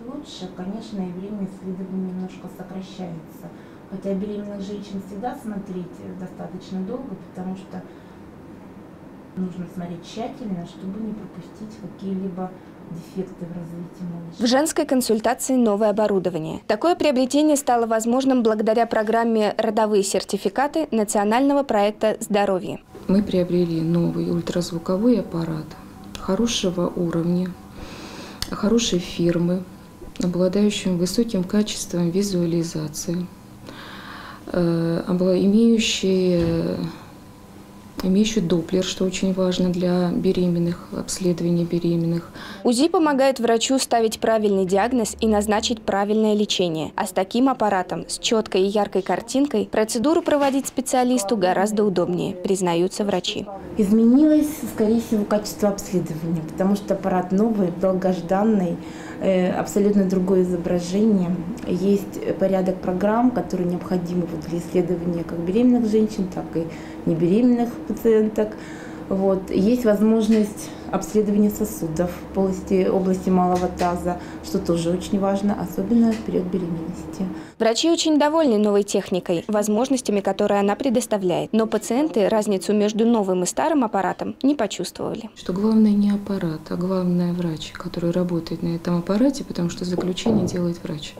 лучше, конечно, и время исследования немножко сокращается. Хотя беременных женщин всегда смотреть достаточно долго, потому что нужно смотреть тщательно, чтобы не пропустить какие-либо дефекты в развитии малыша. В женской консультации новое оборудование. Такое приобретение стало возможным благодаря программе «Родовые сертификаты» национального проекта «Здоровье». Мы приобрели новый ультразвуковой аппарат хорошего уровня, хорошей фирмы, обладающим высоким качеством визуализации, имеющий доплер, что очень важно для беременных, обследования беременных. УЗИ помогает врачу ставить правильный диагноз и назначить правильное лечение. А с таким аппаратом, с четкой и яркой картинкой, процедуру проводить специалисту гораздо удобнее, признаются врачи. Изменилось, скорее всего, качество обследования, потому что аппарат новый, долгожданный, абсолютно другое изображение. Есть порядок программ, которые необходимы для исследования как беременных женщин, так и небеременных пациенток. Есть возможность обследования сосудов в области малого таза, что тоже очень важно, особенно в период беременности. Врачи очень довольны новой техникой, возможностями, которые она предоставляет. Но пациенты разницу между новым и старым аппаратом не почувствовали. Что главное не аппарат, а главное врач, который работает на этом аппарате, потому что заключение делает врач.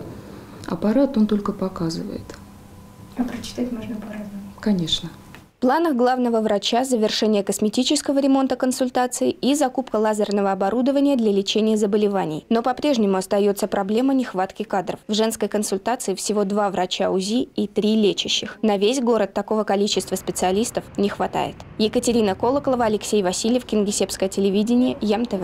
Аппарат он только показывает. А прочитать можно по-разному? Конечно. В планах главного врача завершение косметического ремонта консультаций и закупка лазерного оборудования для лечения заболеваний. Но по-прежнему остается проблема нехватки кадров. В женской консультации всего 2 врача УЗИ и 3 лечащих. На весь город такого количества специалистов не хватает. Екатерина Колоколова, Алексей Васильев, Кингисеппское телевидение, ЯМ-ТВ.